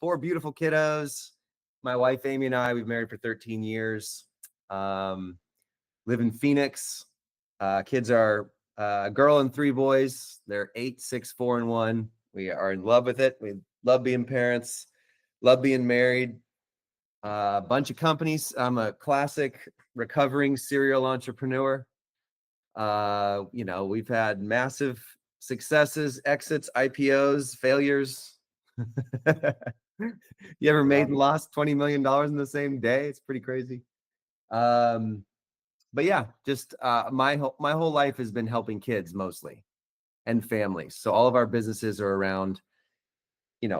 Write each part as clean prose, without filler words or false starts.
4 beautiful kiddos. My wife, Amy, and I, we've married for 13 years. Live in Phoenix. Kids are a girl and 3 boys. They're 8, 6, 4, and 1. We are in love with it. We love being parents, love being married. A bunch of companies. I'm a classic recovering serial entrepreneur. We've had massive successes, exits, IPOs, failures. You ever made and lost $20 million in the same day? It's pretty crazy. But yeah, just my whole life has been helping kids mostly and families. So all of our businesses are around,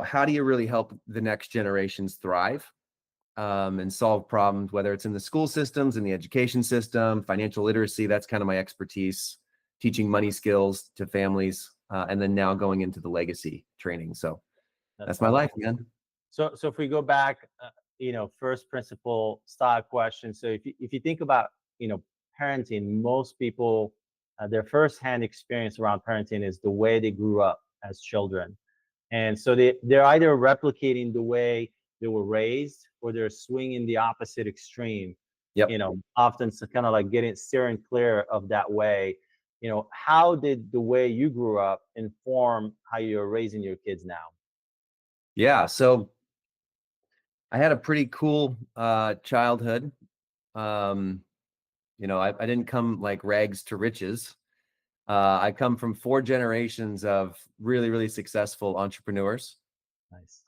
how do you really help the next generations thrive and solve problems, whether it's in the school systems, in the education system, financial literacy. That's kind of my expertise, teaching money skills to families, and then now going into the legacy training. So that's my life, man. So if we go back, first principle style question. So if you think about, parenting, most people, their firsthand experience around parenting is the way they grew up as children. And so they're either replicating the way they were raised, or they're swinging the opposite extreme. Yep. Often so kind of like steering clear of that way. How did the way you grew up inform how you're raising your kids now? Yeah. So I had a pretty cool childhood. I didn't come like rags to riches. I come from 4 generations of really, really successful entrepreneurs. Nice.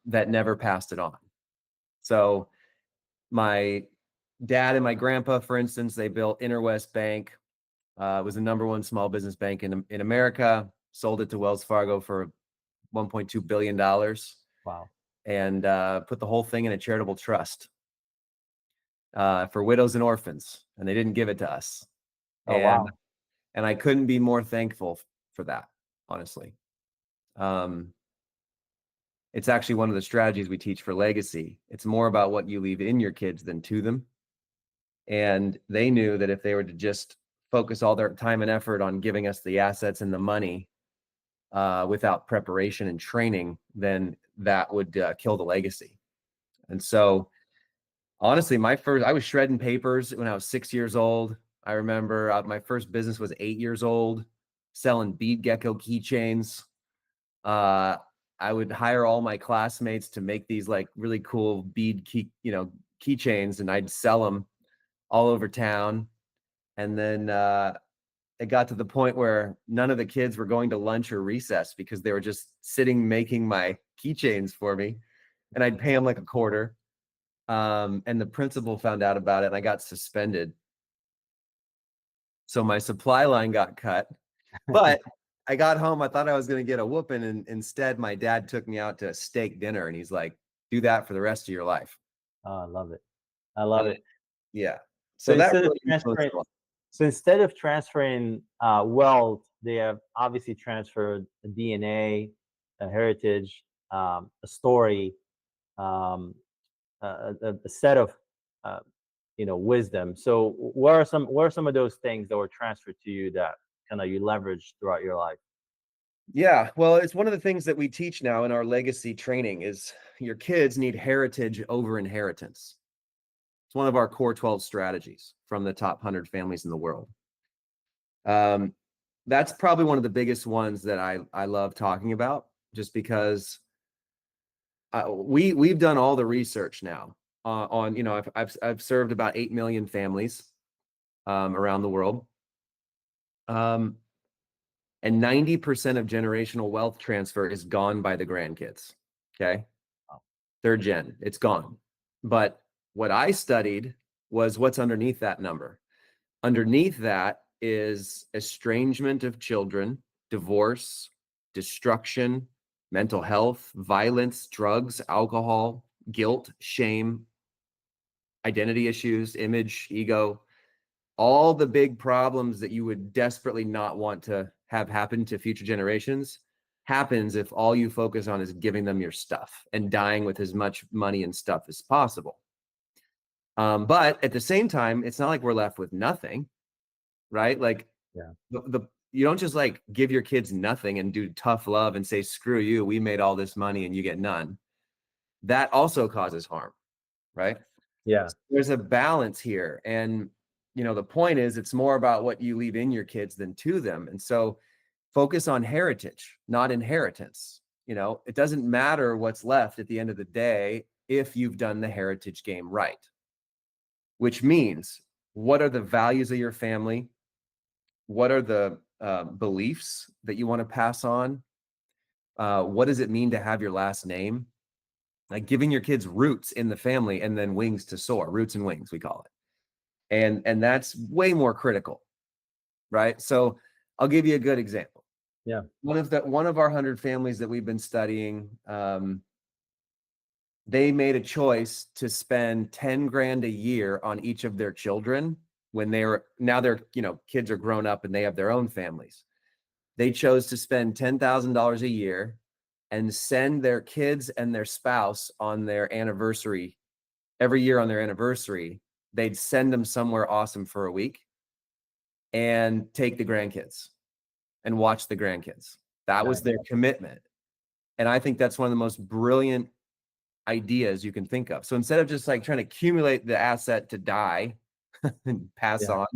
That never passed it on. So my dad and my grandpa, for instance, they built Interwest Bank. It was the #1 small business bank in America. Sold it to Wells Fargo for $1.2 billion. Wow. And put the whole thing in a charitable trust for widows and orphans. And they didn't give it to us. Oh, wow. And I couldn't be more thankful for that, honestly. It's actually one of the strategies we teach for legacy. It's more about what you leave in your kids than to them. And they knew that if they were to just focus all their time and effort on giving us the assets and the money without preparation and training, then that would kill the legacy. And so, honestly, I was shredding papers when I was 6 years old. I remember my first business was 8 years old, selling bead gecko keychains. I would hire all my classmates to make these like really cool bead keychains, and I'd sell them all over town. And then it got to the point where none of the kids were going to lunch or recess because they were just sitting making my keychains for me, and I'd pay them like $0.25. And the principal found out about it, and I got suspended. So my supply line got cut, but I got home. I thought I was going to get a whooping, and instead my dad took me out to a steak dinner, and he's like, "Do that for the rest of your life." Oh, I love it. I love it. Yeah. So that instead really of transferring wealth, they have obviously transferred a DNA, a heritage, a story, a set of wisdom. So what are some of those things that were transferred to you that kind of you leveraged throughout your life? Yeah, well, it's one of the things that we teach now in our legacy training is your kids need heritage over inheritance. It's one of our core 12 strategies from the top 100 families in the world. That's probably one of the biggest ones that I love talking about, just because we've done all the research now on I've served about 8 million families around the world. And 90% of generational wealth transfer is gone by the grandkids. Okay. Wow. 3rd gen, it's gone. But what I studied was what's underneath that number. Underneath that is estrangement of children, divorce, destruction, mental health, violence, drugs, alcohol, guilt, shame, identity issues, image, ego, all the big problems that you would desperately not want to have happen to future generations happens if all you focus on is giving them your stuff and dying with as much money and stuff as possible. But at the same time, it's not like we're left with nothing, right? Like, yeah, you don't just like give your kids nothing and do tough love and say, screw you, we made all this money and you get none. that also causes harm, right? Yeah. There's a balance here. And, the point is it's more about what you leave in your kids than to them. And so focus on heritage, not inheritance. It doesn't matter what's left at the end of the day if you've done the heritage game right, which means what are the values of your family? What are the beliefs that you want to pass on? What does it mean to have your last name? Like giving your kids roots in the family and then wings to soar, roots and wings, we call it. And that's way more critical, right? So I'll give you a good example. Yeah. One of our 100 families that we've been studying, they made a choice to spend 10 grand a year on each of their children when now their kids are grown up and they have their own families. They chose to spend $10,000 a year and send their kids and their spouse on their anniversary. Every year on their anniversary, they'd send them somewhere awesome for a week and take the grandkids and watch the grandkids. That was their commitment. And I think that's one of the most brilliant ideas you can think of. So instead of just like trying to accumulate the asset to die and pass on,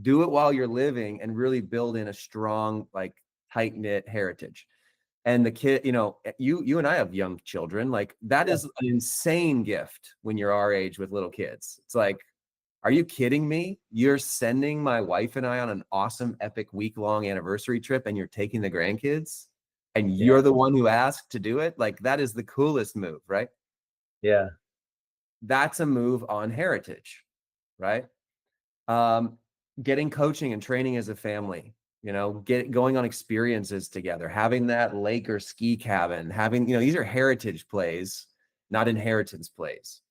do it while you're living and really build in a strong, like tight-knit heritage. And the kid, you and I have young children. Like that is an insane gift when you're our age with little kids. It's like, are you kidding me? You're sending my wife and I on an awesome, epic week-long anniversary trip and you're taking the grandkids and you're the one who asked to do it? Like that is the coolest move, right? Yeah. That's a move on heritage, right? Getting coaching and training as a family, going on experiences together, having that lake or ski cabin, having, these are heritage plays, not inheritance plays.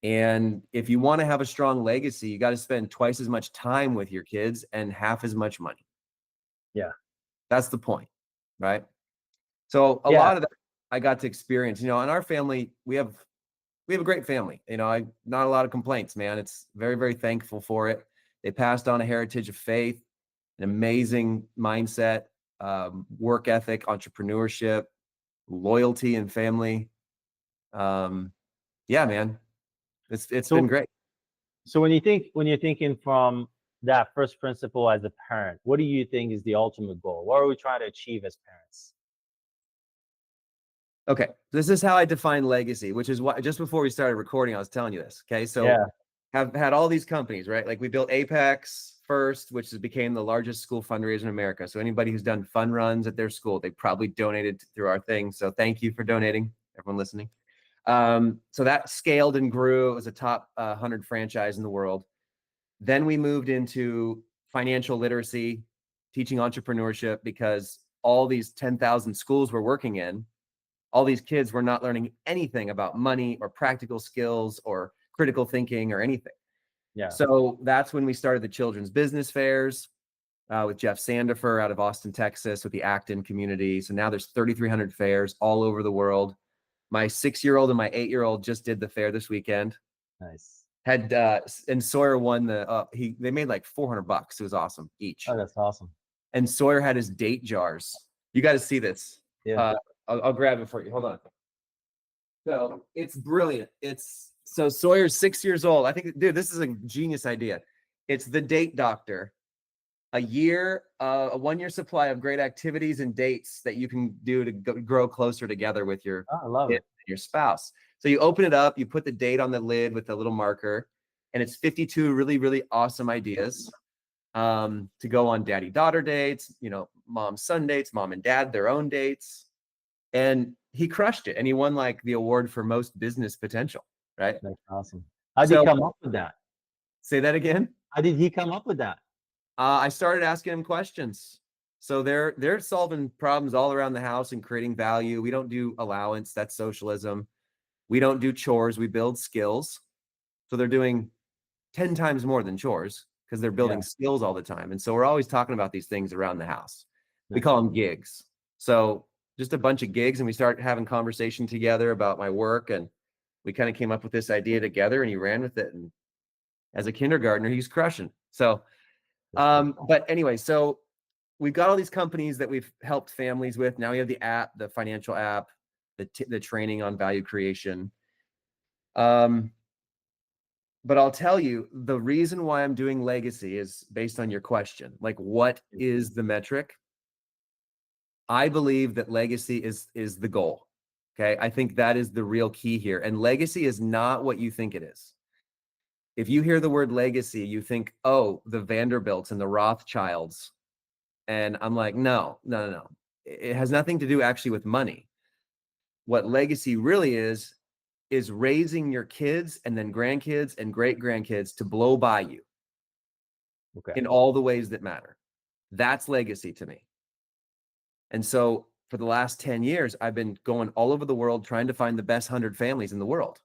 And if you want to have a strong legacy, you got to spend twice as much time with your kids and half as much money. Yeah. That's the point, right? So a lot of that I got to experience, in our family, we have a great family. Not a lot of complaints, man. It's very, very thankful for it. They passed on a heritage of faith, an amazing mindset, work ethic, entrepreneurship, loyalty, and family. Yeah, man, it's been great. So when you're thinking from that first principle as a parent, what do you think is the ultimate goal? What are we trying to achieve as parents? Okay, this is how I define legacy, which is what just before we started recording, I was telling you this. Okay, so have had all these companies, right? Like we built Apex first, which became the largest school fundraiser in America. So anybody who's done fun runs at their school, they probably donated through our thing. So thank you for donating, everyone listening. So that scaled and grew. It was a top 100 franchise in the world. Then we moved into financial literacy, teaching entrepreneurship, because all these 10,000 schools we're working in, all these kids were not learning anything about money or practical skills or critical thinking or anything. Yeah. So that's when we started the children's business fairs with Jeff Sandifer out of Austin, Texas, with the Acton community. So now there's 3,300 fairs all over the world. My 6-year-old and my 8-year-old just did the fair this weekend. Nice. Had and Sawyer won they made like $400. It was awesome each. Oh, that's awesome. And Sawyer had his date jars. You got to see this. Yeah. I'll grab it for you. Hold on. So it's brilliant. So Sawyer's 6 years old. I think, dude, this is a genius idea. It's the date doctor. A 1-year supply of great activities and dates that you can do to grow closer together with your spouse. So you open it up, you put the date on the lid with a little marker, and it's 52 really, really awesome ideas to go on daddy-daughter dates, mom-son dates, mom and dad, their own dates. And he crushed it. And he won like the award for most business potential, right? That's awesome. How did he come up with that? Say that again? How did he come up with that? I started asking him questions. So they're solving problems all around the house and creating value. We don't do allowance. That's socialism. We don't do chores. We build skills. So they're doing 10 times more than chores because they're building skills all the time. And so we're always talking about these things around the house. We call them gigs. So just a bunch of gigs, and we start having conversation together about my work, and we kind of came up with this idea together, and he ran with it. And as a kindergartner, he's crushing. So, but anyway, so we've got all these companies that we've helped families with. Now we have the app, the financial app. the training on value creation. But I'll tell you, the reason why I'm doing legacy is based on your question. Like, what is the metric? I believe that legacy is the goal. Okay. I think that is the real key here. And legacy is not what you think it is. If you hear the word legacy, you think, oh, the Vanderbilts and the Rothschilds. And I'm like, no, no, no, no. It has nothing to do actually with money. What legacy really is raising your kids and then grandkids and great grandkids to blow by you in all the ways that matter. That's legacy to me. And so for the last 10 years, I've been going all over the world trying to find the best 100 families in the world.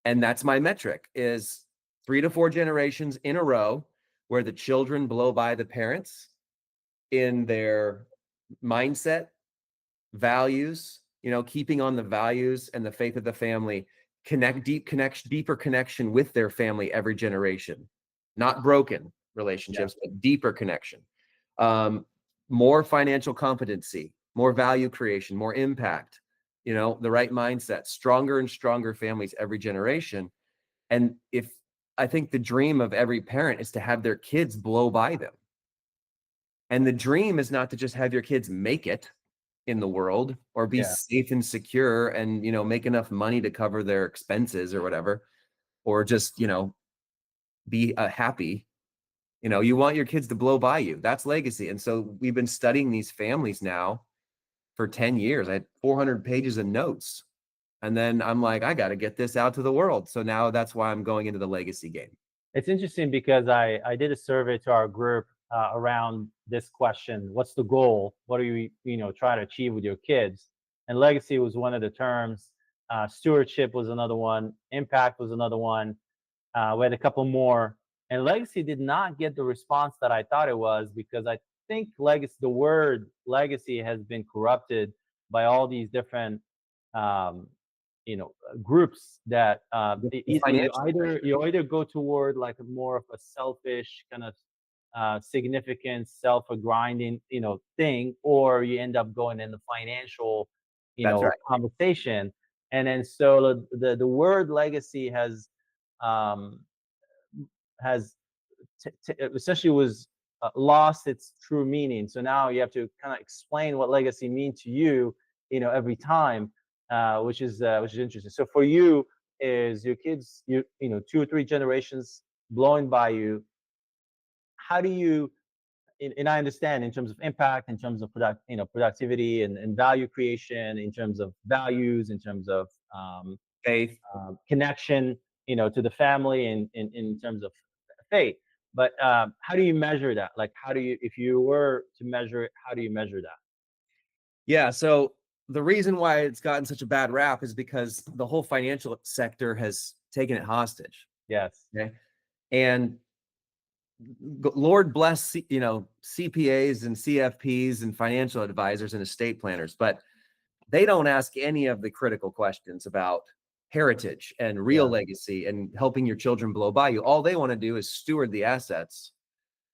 And that's my metric, is 3 to 4 generations in a row where the children blow by the parents in their mindset, values, keeping on the values and the faith of the family, deeper connection with their family every generation, not broken relationships, but deeper connection. More financial competency, more value creation, more impact, the right mindset, stronger and stronger families every generation. And I think the dream of every parent is to have their kids blow by them. And the dream is not to just have your kids make it in the world or be safe and secure and, make enough money to cover their expenses or whatever, or just, be happy. You want your kids to blow by you. That's legacy. And so we've been studying these families now for 10 years. I had 400 pages of notes. And then I'm like, I got to get this out to the world. So now that's why I'm going into the legacy game. It's interesting because I did a survey to our group around this question: what's the goal? What do you try to achieve with your kids? And legacy was one of the terms. Stewardship was another one. Impact was another one. We had a couple more, and legacy did not get the response that I thought it was, because I think the word legacy has been corrupted by all these different groups that you either go toward like more of a selfish kind of significant self-grinding thing, or you end up going in the financial That's right. conversation. And then so the word legacy has essentially was lost its true meaning. So now you have to kind of explain what legacy means to you every time, which is interesting. So for you, is your kids 2 or 3 generations blowing by you? How do you, and I understand in terms of impact, in terms of productivity and value creation, in terms of values, in terms of Faith. connection, to the family, and in terms of faith. But how do you measure that? Like, if you were to measure it, how do you measure that? Yeah. So the reason why it's gotten such a bad rap is because the whole financial sector has taken it hostage. Yes. Okay. And Lord bless, CPAs and CFPs and financial advisors and estate planners, but they don't ask any of the critical questions about heritage and real legacy and helping your children blow by you. All they want to do is steward the assets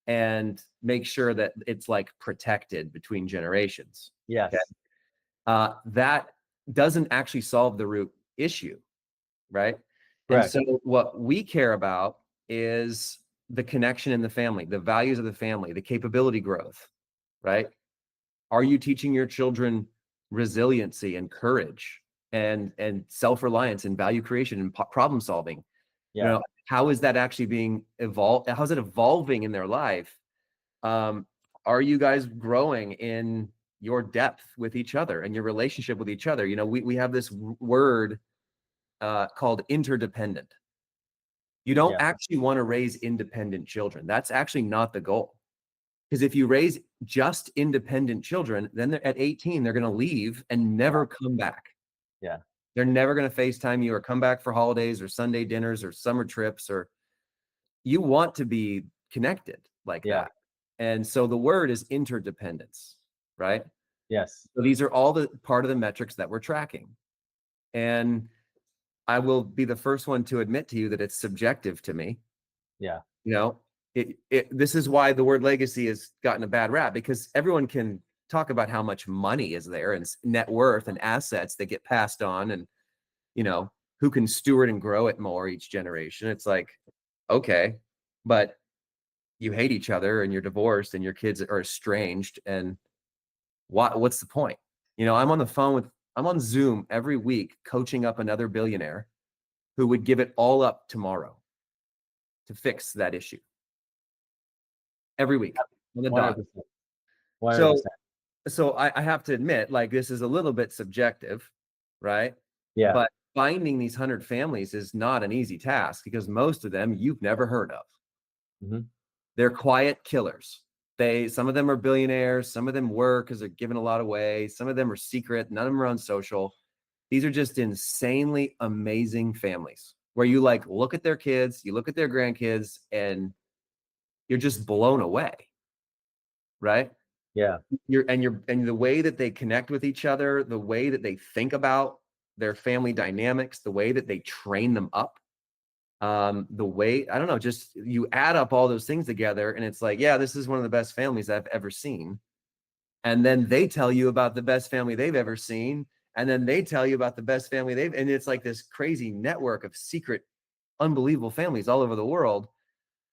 and make sure that it's like protected between generations. Yes. Okay? That doesn't actually solve the root issue, right? Correct. And so what we care about is the connection in the family, the values of the family, the capability growth, right? Are you teaching your children resiliency and courage and self-reliance and value creation and problem solving? Yeah. How is that actually being evolved? How's it evolving in their life? Are you guys growing in your depth with each other and your relationship with each other? We have this word called interdependent. You don't actually want to raise independent children. That's actually not the goal. Because if you raise just independent children, then at 18, they're going to leave and never come back. Yeah. They're never going to FaceTime you or come back for holidays or Sunday dinners or summer trips, or you want to be connected like that. And so the word is interdependence, right? Yes. So these are all the part of the metrics that we're tracking. And I will be the first one to admit to you that it's subjective to me. Yeah. This is why the word legacy has gotten a bad rap, because everyone can talk about how much money is there and net worth and assets that get passed on, and who can steward and grow it more each generation. It's like, okay, but you hate each other and you're divorced and your kids are estranged, and what's the point? I'm on Zoom every week coaching up another billionaire who would give it all up tomorrow to fix that issue every week on the dot. 100%. 100%. So I have to admit, like, this is a little bit subjective, right? Yeah. But finding these 100 families is not an easy task, because most of them you've never heard of. Hmm. They're quiet killers. Some of them are billionaires, some of them work because they're giving a lot away, some of them are secret, none of them are on social. These are just insanely amazing families where you like look at their kids, you look at their grandkids, and you're just blown away, right? Yeah. And the way that they connect with each other, the way that they think about their family dynamics, the way that they train them up, the way, I don't know, just you add up all those things together and it's like, yeah, this is one of the best families I've ever seen. And then they tell you about the best family they've ever seen, and then they tell you about the best family and it's like this crazy network of secret, unbelievable families all over the world.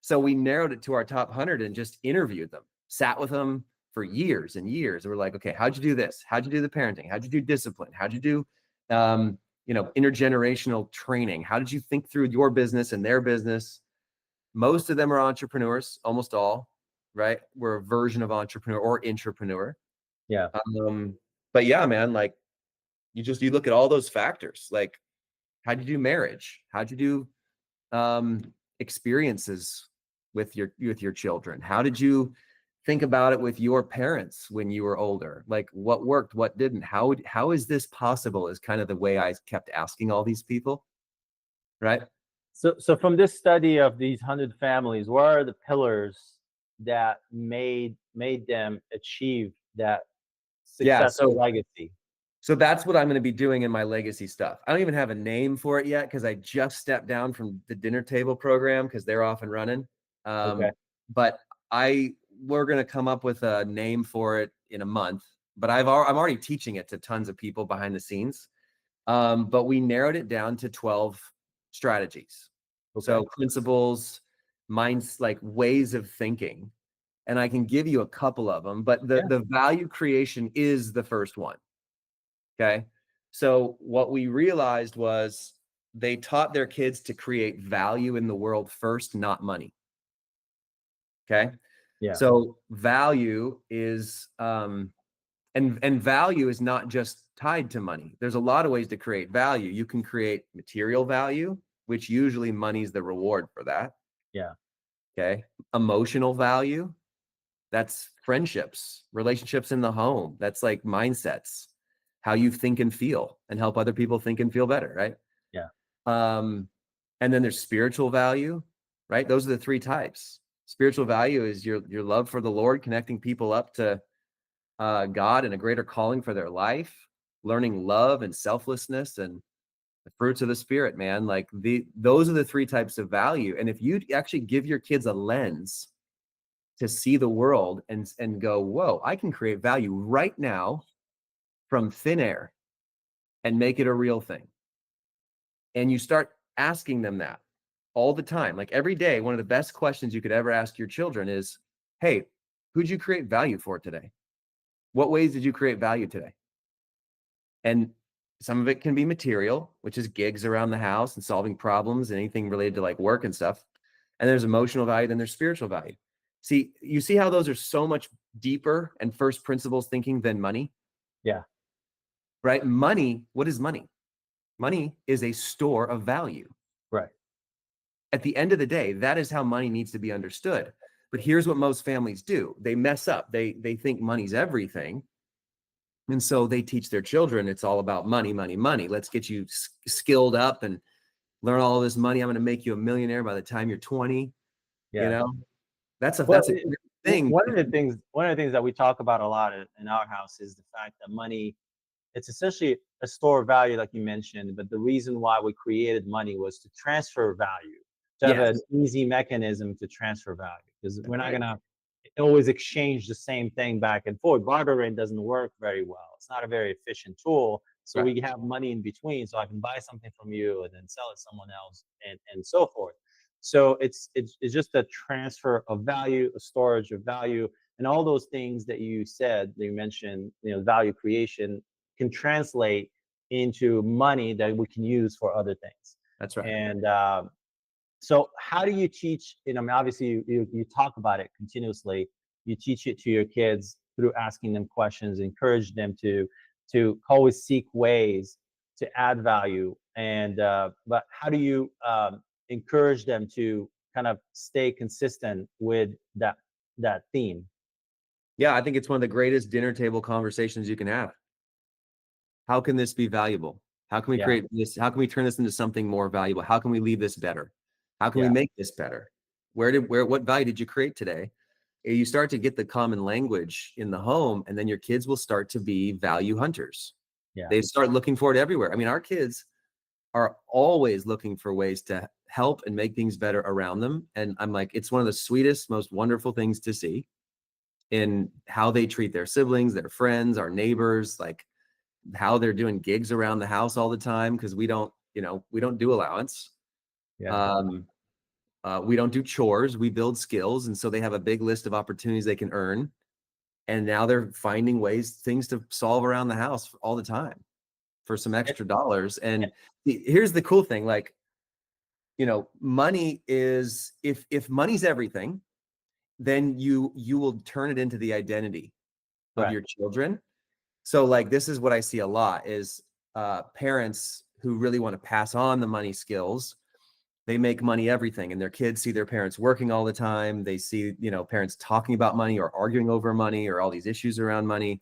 So we narrowed it to our top 100 and just interviewed them, sat with them for years and years. And we're like, okay, how'd you do this? How'd you do the parenting? How'd you do discipline? How'd you do, intergenerational training? How did you think through your business and their business? Most of them are entrepreneurs, almost all, right? We're a version of entrepreneur or intrapreneur. Yeah. But yeah, man, like you look at all those factors, like how'd you do marriage? How'd you do experiences with your children? How did you think about it with your parents when you were older? Like what worked, what didn't? How is this possible is kind of the way I kept asking all these people, right? So from this study of these 100 families, what are the pillars that made them achieve that Yeah, successful legacy? so that's what I'm going to be doing in my legacy stuff. I don't even have a name for it yet because I just stepped down from the dinner table program because they're off and running. Okay. But we're going to come up with a name for it in a month. But I'm already teaching it to tons of people behind the scenes. But we narrowed it down to 12 strategies. Okay. So principles, minds, like ways of thinking. And I can give you a couple of them, but the value creation is the first one. Okay. So what we realized was they taught their kids to create value in the world first, not money. Okay. Yeah. So value is, and value is not just tied to money. There's a lot of ways to create value. You can create material value, which usually money is the reward for that. Yeah. Okay. Emotional value, that's friendships, relationships in the home. That's like mindsets, how you think and feel, and help other people think and feel better, right? Yeah. And then there's spiritual value, right? Those are the three types. Spiritual value is your love for the Lord, connecting people up to God and a greater calling for their life, learning love and selflessness and the fruits of the Spirit, man. Like those are the three types of value. And if you actually give your kids a lens to see the world and go, whoa, I can create value right now from thin air and make it a real thing. And you start asking them that all the time, like every day. One of the best questions you could ever ask your children is, hey, who'd you create value for today? What ways did you create value today? And some of it can be material, which is gigs around the house and solving problems and anything related to like work and stuff. And there's emotional value, then there's spiritual value. See, you see how those are so much deeper and first principles thinking than money? Yeah. Right? Money, what is money? Money is a store of value. Right. At the end of the day, that is how money needs to be understood. But here's what most families do. They mess up. They think money's everything. And so they teach their children it's all about money, money, money. Let's get you skilled up and learn all this money. I'm going to make you a millionaire by the time you're 20. Yeah. You know, that's a thing. One of the things that we talk about a lot in our house is the fact that money, it's essentially a store of value, like you mentioned. But the reason why we created money was to transfer value, to have an easy mechanism to transfer value. Because we're not gonna, always exchange the same thing back and forth. Bartering doesn't work very well. It's not a very efficient tool. So Right. we have money in between, so I can buy something from you and then sell it to someone else, and so forth. So it's just a transfer of value, a storage of value, and all those things that you said, that you mentioned, value creation can translate into money that we can use for other things. That's right. And so how do you teach, I mean, obviously you talk about it continuously. You teach it to your kids through asking them questions, encourage them to always seek ways to add value. And but how do you encourage them to kind of stay consistent with that theme? Yeah, I think it's one of the greatest dinner table conversations you can have. How can this be valuable? How can we Yeah, create this? How can we turn this into something more valuable? How can we leave this better? How can we yeah, make this better? What value did you create today? You start to get the common language in the home, and then your kids will start to be value hunters. yeah, They start looking for it everywhere. I mean, our kids are always looking for ways to help and make things better around them. And I'm like, it's one of the sweetest, most wonderful things to see in how they treat their siblings, their friends, our neighbors, like how they're doing gigs around the house all the time because we don't do allowance. yeah. Um, we don't do chores. We build skills, and so they have a big list of opportunities they can earn. And now they're finding things to solve around the house all the time for some And- extra dollars. and- And here's the cool thing: like, money is if money's everything, then you will turn it into the identity of Right. your children. So like this is what I see a lot is parents who really want to pass on the money skills. They make money everything, and their kids see their parents working all the time. They see, parents talking about money or arguing over money or all these issues around money.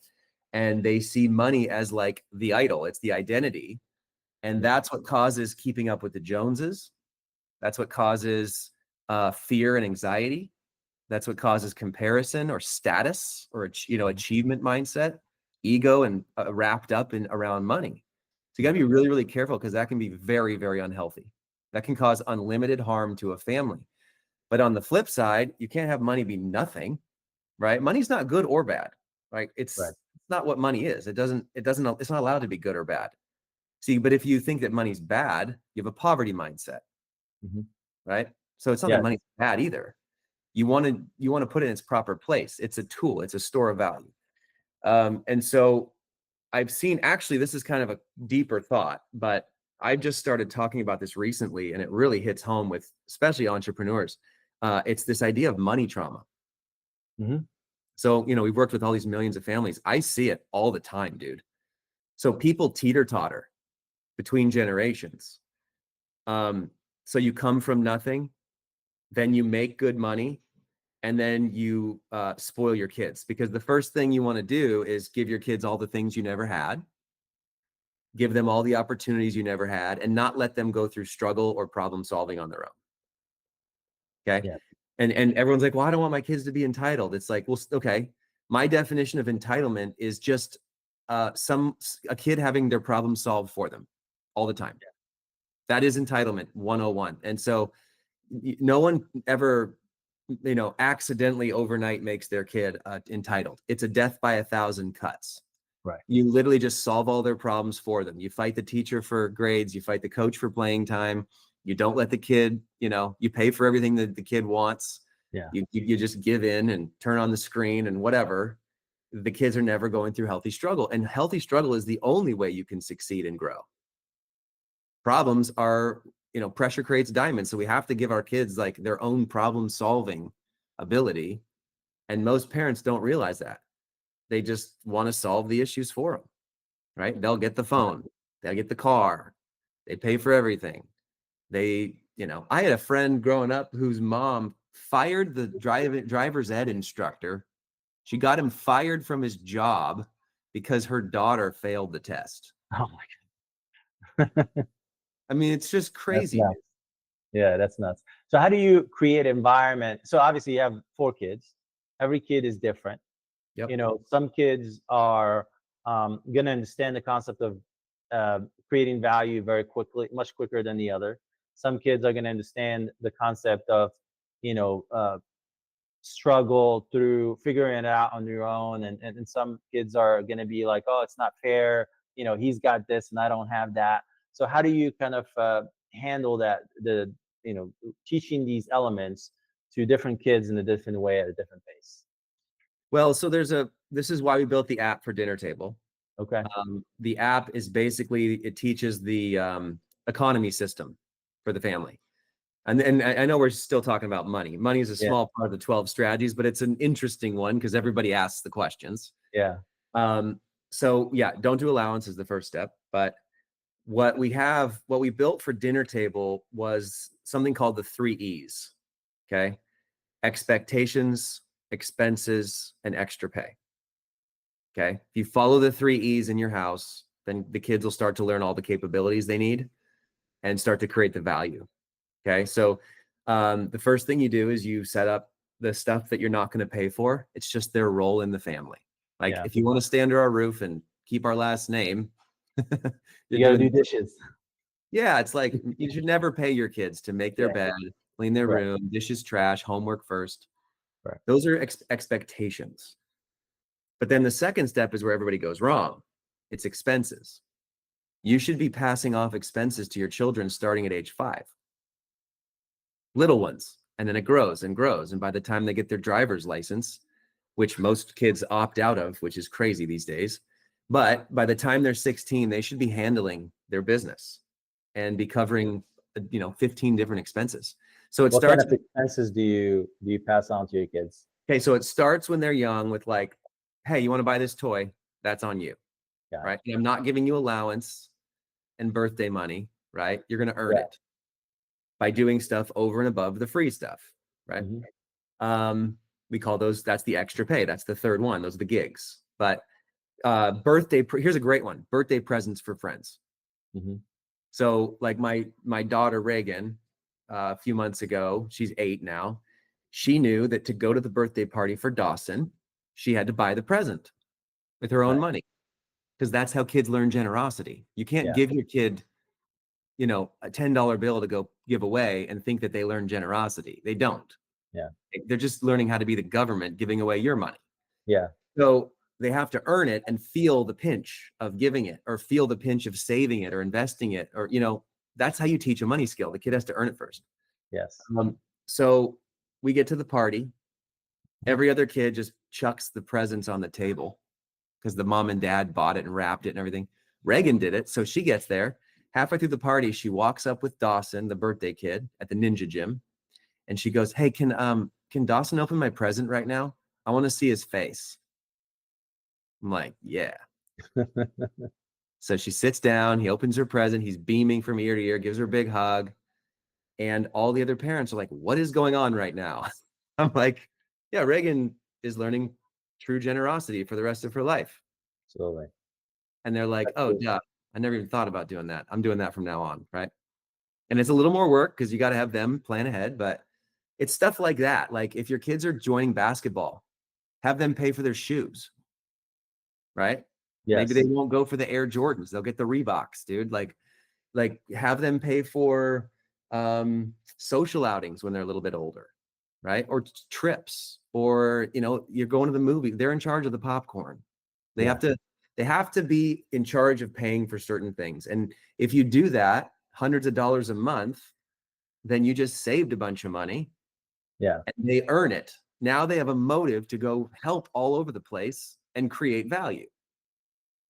And they see money as like the idol. It's the identity. And Yeah. that's what causes keeping up with the Joneses. That's what causes fear and anxiety. That's what causes comparison or status or Mhm. achievement mindset, ego, and wrapped up in around money. So you got to Yeah. be really, really careful because that can be very, very unhealthy. That can cause unlimited harm to a family. But on the flip side, you can't have money be nothing, right? Money's not good or bad, right? Right. It's not what money is. It's not allowed to be good or bad. See, but if you think that money's bad, you have a poverty mindset, Mhm. right? So it's not that Yes. money's bad either. You want to put it in its proper place. It's a tool. It's a store of value. And so I've seen, actually, this is kind of a deeper thought, but I've just started talking about this recently, and it really hits home with especially entrepreneurs. It's this idea of money trauma. Mhm. So, we've worked with all these millions of families. I see it all the time, dude. So people teeter totter between generations. Um, so you come from nothing, then you make good money, and then you spoil your kids, because the first thing you want to do is give your kids all the things you never had, give them all the opportunities you never had, and not let them go through struggle or problem solving on their own. Okay. Yeah. And everyone's like, well, I don't want my kids to be entitled. It's like, well, okay. My definition of entitlement is just a kid having their problem solved for them all the time. That is entitlement 101. And so no one ever, accidentally overnight makes their kid entitled. It's a death by 1,000 cuts. Right. You literally just solve all their problems for them. You fight the teacher for grades, you fight the coach for playing time. You don't let the kid, you pay for everything that the kid wants. Yeah. You just give in and turn on the screen and whatever. The kids are never going through healthy struggle, and healthy struggle is the only way you can succeed and grow. Problems are, pressure creates diamonds. So we have to give our kids like their own problem solving ability. And most parents don't realize that. They just want to solve the issues for them, right? They'll get the Yeah. phone, they'll get the car, they pay for everything. I had a friend growing up whose mom fired the driver's ed instructor. She got him fired from his job because her daughter failed the test. Oh my God. I mean, it's just That's crazy, dude. nuts. Yeah, that's nuts. So how do you create environment? So obviously you have 4 kids. Every kid is different. Yep. Some kids are going to understand the concept of creating value very quickly, much quicker than the other. Some kids are going to understand the concept of, you know, uh, struggle through figuring it out on your own, and some kids are going to be like, oh, it's not fair, he's got this and I don't have that. So how do you kind of handle that, the teaching these elements to different kids in a different way at a different pace? Well, so this is why we built the app for Dinner Table. Okay. The app is basically, it teaches the economy system for the family. And I know we're still talking about money. Money is a Yeah. small part of the 12 strategies, but it's an interesting one because everybody asks the questions. Yeah. So yeah, don't do allowance is the first step. But what we built for Dinner Table was something called the 3 E's. Okay. Expectations, expenses, and extra pay. Okay. If you follow the 3 E's in your house, then the kids will start to learn all the capabilities they need and start to create the value. Okay. So the first thing you do is you set up the stuff that you're not going to pay for. It's just their role in the family. Like Yeah. if you want to stay under our roof and keep our last name, You got to do dishes. yeah, it's like you should never pay your kids to make their bed, clean their Right. room, dishes, trash, homework first. Right. Those are expectations. But then the second step is where everybody goes wrong. It's expenses. You should be passing off expenses to your children starting at age 5. Little ones. And then it grows and grows. And by the time they get their driver's license, which most kids opt out of, which is crazy these days, but by the time they're 16, they should be handling their business and be covering 15 different expenses. So What kind of expenses do you pass on to your kids? Okay, so it starts when they're young with like, hey, you want to buy this toy? That's on you. Right? And I'm not giving you allowance and birthday money, right? You're going to earn it by doing stuff over and above the free stuff, right? Mm-hmm. We call those, that's the extra pay. That's the third one. Those are the gigs. But here's a great one. Birthday presents for friends. Mm-hmm. So like my daughter Reagan, a few months ago, she's 8 now. She knew that to go to the birthday party for Dawson, she had to buy the present with her own money, because that's how kids learn generosity. You can't give your kid, a $10 bill to go give away and think that they learn generosity. They don't. Yeah. They're just learning how to be the government giving away your money. Yeah. So they have to earn it and feel the pinch of giving it, or feel the pinch of saving it or investing it, or, that's how you teach a money skill. The kid has to earn it first. Yes. So we get to the party. Every other kid just chucks the presents on the table because the mom and dad bought it and wrapped it and everything. Reagan did it. So she gets there. Halfway through the party, she walks up with Dawson, the birthday kid, at the ninja gym. And she goes, hey, can Dawson open my present right now? I want to see his face. I'm like, yeah. So she sits down, he opens her present, he's beaming from ear to ear, gives her a big hug. And all the other parents are like, what is going on right now? I'm like, yeah, Reagan is learning true generosity for the rest of her life. Absolutely. And they're like, oh, duh, I never even thought about doing that. I'm doing that from now on, right? And it's a little more work because you got to have them plan ahead, but it's stuff like that. Like if your kids are joining basketball, have them pay for their shoes, right? Yes. Maybe they won't go for the Air Jordans. They'll get the Reeboks, dude. Like have them pay for social outings when they're a little bit older, right? Or trips, or, you're going to the movie. They're in charge of the popcorn. They have to be in charge of paying for certain things. And if you do that, hundreds of dollars a month, then you just saved a bunch of money. Yeah. And they earn it. Now they have a motive to go help all over the place and create value.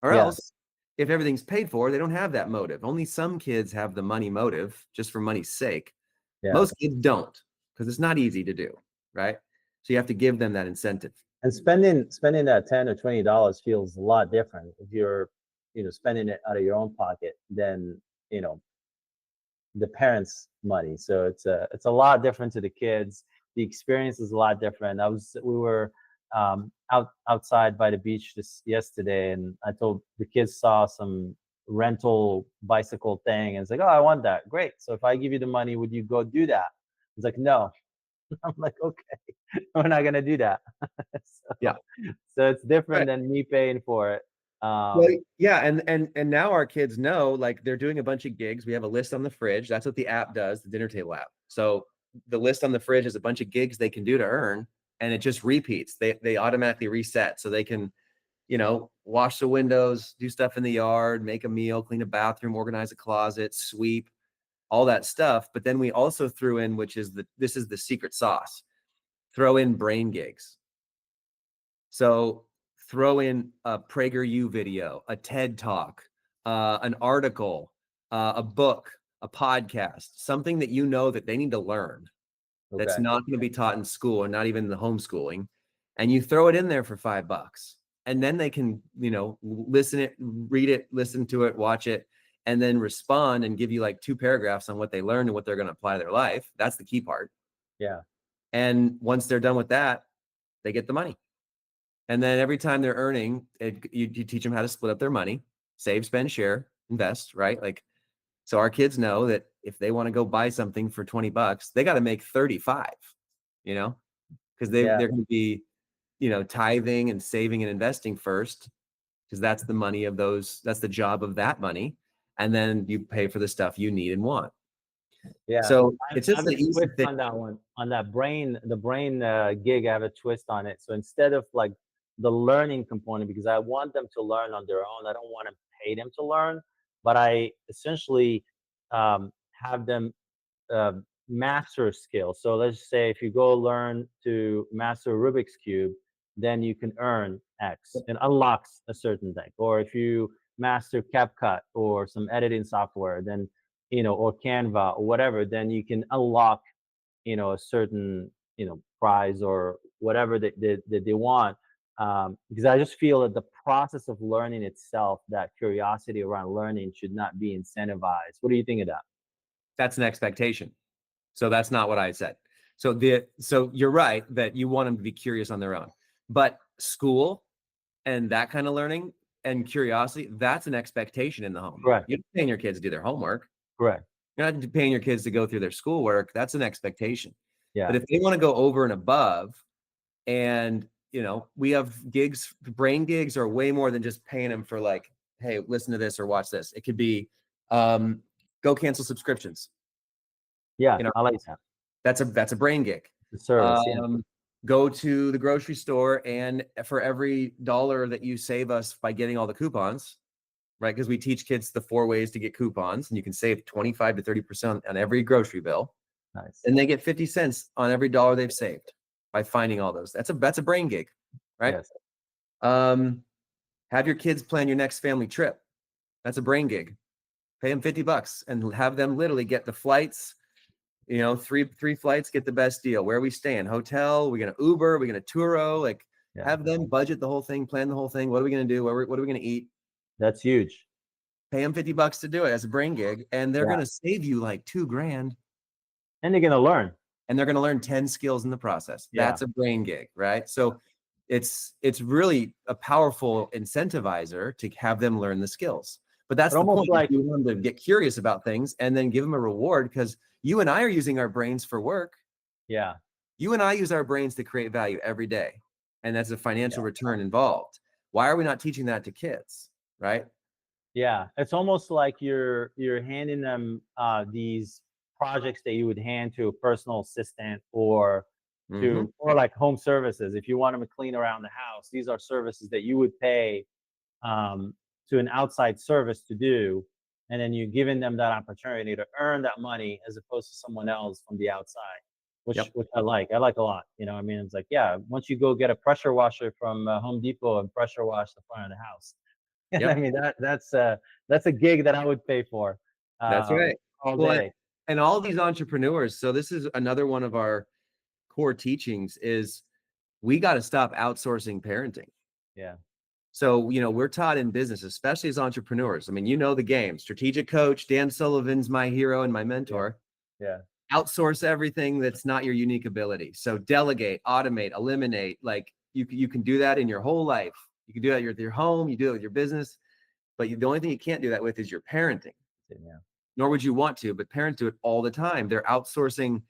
Or else, if everything's paid for, they don't have that motive. Only some kids have the money motive just for money's sake. Most kids don't, because it's not easy to do, right? So you have to give them that incentive. And spending that $10 or $20 feels a lot different if you're, spending it out of your own pocket than, the parents' money. So it's a lot different to the kids. The experience is a lot different. We were outside by the beach yesterday, and I told the kids saw some rental bicycle thing, and it's like, oh, I want that. Great. So if I give you the money, would you go do that? It's like, no. I'm like, okay, we're not gonna do that. So it's different than me paying for it. Well, yeah, and now our kids know, like, they're doing a bunch of gigs. We have a list on the fridge. That's what the app does, the Dinner Table app. So the list on the fridge is a bunch of gigs they can do to earn, and it just repeats. They automatically reset, so they can, wash the windows, do stuff in the yard, make a meal, clean a bathroom, organize a closet, sweep, all that stuff. But then we also threw in, this is the secret sauce, throw in brain gigs. So throw in a PragerU video, a TED talk, an article, a book, a podcast, something that that they need to learn. Okay. That's not going to be taught in school, or not even the homeschooling. And you throw it in there for $5. And then they can, listen it, read it, listen to it, watch it, and then respond and give you like 2 paragraphs on what they learned and what they're going to apply to their life. That's the key part. Yeah. And once they're done with that, they get the money. And then every time they're earning, you teach them how to split up their money, save, spend, share, invest, right? Like, so our kids know that if they want to go buy something for $20, they got to make 35, because they're going to be, tithing and saving and investing first, because that's the money of those, that's the job of that money. And then you pay for the stuff you need and want. Yeah. So I it's just have a the easy twist thing. on that one, on the brain gig. I have a twist on it. So instead of like the learning component, because I want them to learn on their own, I don't want to pay them to learn, but I essentially have them master a skill. So let's say if you go learn to master Rubik's Cube, then you can earn X and unlocks a certain thing. Or if you master CapCut or some editing software, then, or Canva or whatever, then you can unlock, a certain, prize or whatever that they want. Because I just feel that the process of learning itself, that curiosity around learning, should not be incentivized. What do you think of that? That's an expectation. So that's not what I said. So you're right that you want them to be curious on their own, but school and that kind of learning and curiosity, that's an expectation in the home. Correct. You're not paying your kids to do their homework. Correct. You're not paying your kids to go through their schoolwork. That's an expectation. Yeah. But if they want to go over and above, and we have gigs, brain gigs are way more than just paying them for like, hey, listen to this or watch this. It could be go cancel subscriptions. Yeah, I like that. That's a brain gig. The service, yeah. Go to the grocery store, and for every $1 that you save us by getting all the coupons, right? Because we teach kids the 4 ways to get coupons, and you can save 25 to 30% on every grocery bill. Nice. And they get 50 cents on every $1 they've saved by finding all those. That's a brain gig, right? Yes. Have your kids plan your next family trip. That's a brain gig. Pay them $50 and have them literally get the flights. Three flights, get the best deal. Where are we staying? Hotel? We're gonna Uber? We're gonna Turo? Like, have them budget the whole thing, plan the whole thing. What are we gonna do? What are we gonna eat? That's huge. Pay them $50 to do it as a brain gig, and they're gonna save you like $2,000. And they're gonna learn. And they're gonna learn 10 skills in the process. That's a brain gig, right? So it's really a powerful incentivizer to have them learn the skills. But that's the point. Like, you want them to get curious about things and then give them a reward, because you and I are using our brains for work. Yeah. You and I use our brains to create value every day. And that's a financial return involved. Why are we not teaching that to kids? Right? Yeah. It's almost like you're handing them these projects that you would hand to a personal assistant or or like home services. If you want them to clean around the house, these are services that you would pay to an outside service to do. And then you're giving them that opportunity to earn that money as opposed to someone else from the outside, which I like a lot. It's like, once you go get a pressure washer from Home Depot and pressure wash the front of the house. That's a gig that I would pay for. That's right. All day. And all these entrepreneurs. So this is another one of our core teachings is we got to stop outsourcing parenting. Yeah. So, we're taught in business, especially as entrepreneurs. I mean, the game. Strategic coach, Dan Sullivan's my hero and my mentor. Yeah. Outsource everything that's not your unique ability. So delegate, automate, eliminate. Like you can do that in your whole life. You can do that with your home. You do it with your business. But the only thing you can't do that with is your parenting. Yeah. Nor would you want to, but parents do it all the time. They're outsourcing,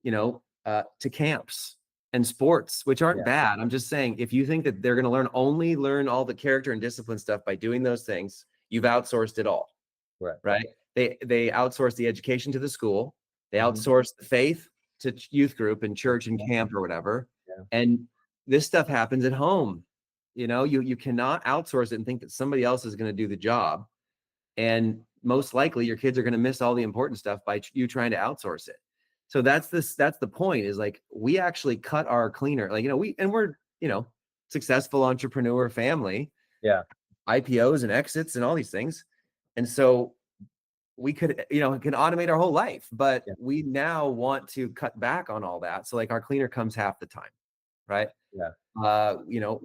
to camps and sports, which aren't bad. I'm just saying, if you think that they're going to learn all the character and discipline stuff by doing those things, you've outsourced it all. Right? They outsource the education to the school. They outsource the faith to youth group and church and camp or whatever. And this stuff happens at home. You cannot outsource it and think that somebody else is going to do the job. And most likely your kids are going to miss all the important stuff by you trying to outsource it. So that's the point, is like, we actually cut our cleaner, like, we're, successful entrepreneur family, Yeah. IPOs and exits and all these things. And so we could, can automate our whole life, but Yeah. we now want to cut back on all that. So like, our cleaner comes half the time, right? Yeah.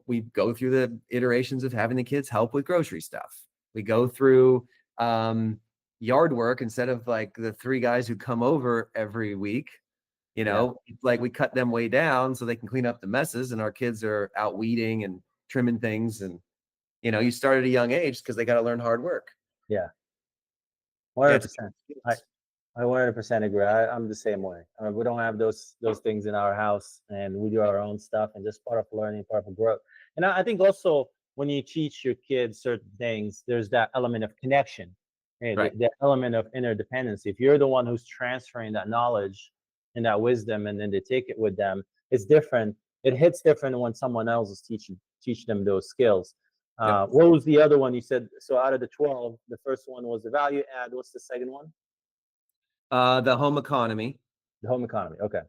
We go through the iterations of having the kids help with grocery stuff. We go through yard work instead of like the 3 guys who come over every week. Like, we cut them way down so they can clean up the messes, and our kids are out weeding and trimming things. And you start at a young age because they got to learn hard work. Yeah. Yeah, 100%. I 100% agree. I'm the same way. We don't have those things in our house, and we do our own stuff, and just part of learning, part of growth. And I think also when you teach your kids certain things, there's that element of connection, right? Right. The element of interdependence. If you're the one who's transferring that knowledge and that wisdom, and then they take it with them, it's different. It hits different when someone else is teach them those skills. Yep. What was the other one you said? So out of the 12, the first one was the value add. What's the second one? The home economy. The home economy. Okay.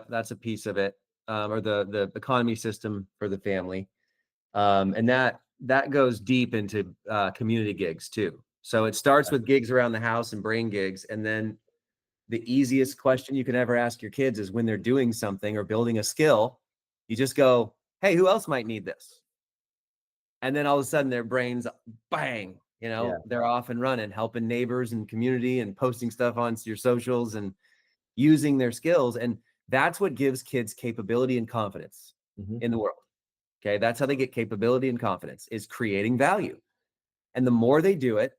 That's a piece of it, or the economy system for the family. And that goes deep into community gigs too. So it starts with gigs around the house and brain gigs. And then the easiest question you can ever ask your kids is, when they're doing something or building a skill, you just go, hey, who else might need this? And then all of a sudden their brains, bang, they're off and running, helping neighbors and community and posting stuff on your socials and using their skills. And that's what gives kids capability and confidence in the world. Okay. That's how they get capability and confidence, is creating value. And the more they do it,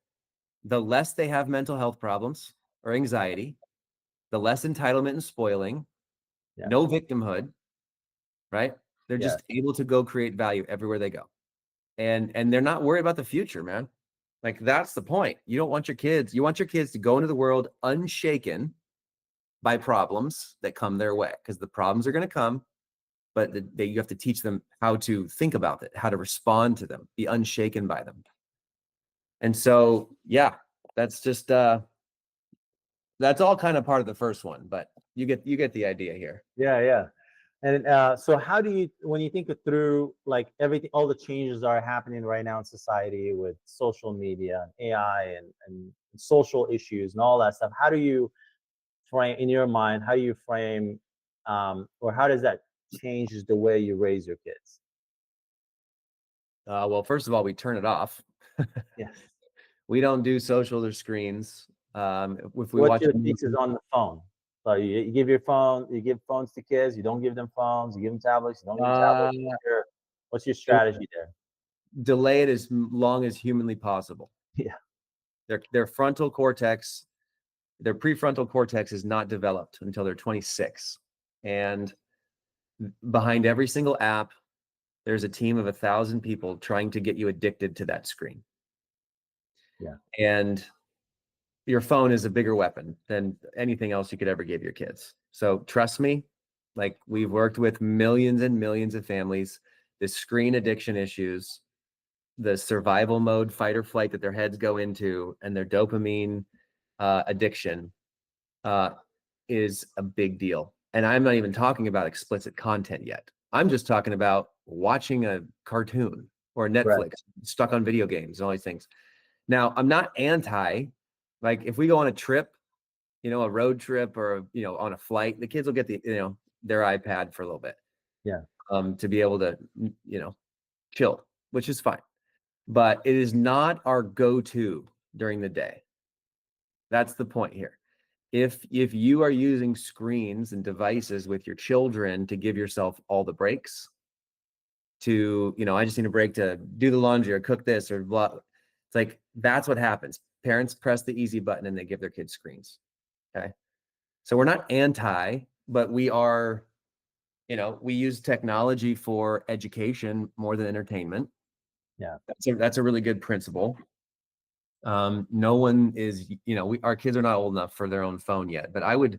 the less they have mental health problems or anxiety, the less entitlement and spoiling, no victimhood, right? They're just able to go create value everywhere they go. And they're not worried about the future, man. Like, that's the point. You want your kids to go into the world unshaken by problems that come their way, because the problems are going to come, but you have to teach them how to think about it, how to respond to them, be unshaken by them. And so, yeah, that's just, that's all kind of part of the first one, but you get the idea here. Yeah. And so how do you, when you think it through, like everything, all the changes are happening right now in society with social media and AI and social issues and all that stuff, how do you frame, in your mind, how do you frame, or how does that change the way you raise your kids? Well, first of all, we turn it off. Yeah. We don't do social or screens. If we What's watch your thesis on the phone? So you give your phone, you give phones to kids, you don't give them phones, you give them tablets, you don't give them tablets. What's your strategy there? Delay it as long as humanly possible. Yeah. Their frontal cortex, their prefrontal cortex is not developed until they're 26. And behind every single app, there's a team of 1,000 people trying to get you addicted to that screen. Yeah. And your phone is a bigger weapon than anything else you could ever give your kids. So trust me, like, we've worked with millions and millions of families. The screen addiction issues, the survival mode, fight or flight that their heads go into, and their dopamine addiction is a big deal. And I'm not even talking about explicit content yet. I'm just talking about watching a cartoon or Netflix, stuck on video games and all these things. Now, I'm not anti, like, if we go on a trip, a road trip, or, on a flight, the kids will get their iPad for a little bit. Yeah. To be able to, chill, which is fine. But it is not our go-to during the day. That's the point here. If you are using screens and devices with your children to give yourself all the breaks, to, I just need a break to do the laundry or cook this or blah. It's like, that's what happens. Parents press the easy button and they give their kids screens. Okay. So we're not anti, but we are, we use technology for education more than entertainment. Yeah. That's a really good principle. No one is, our kids are not old enough for their own phone yet, but I would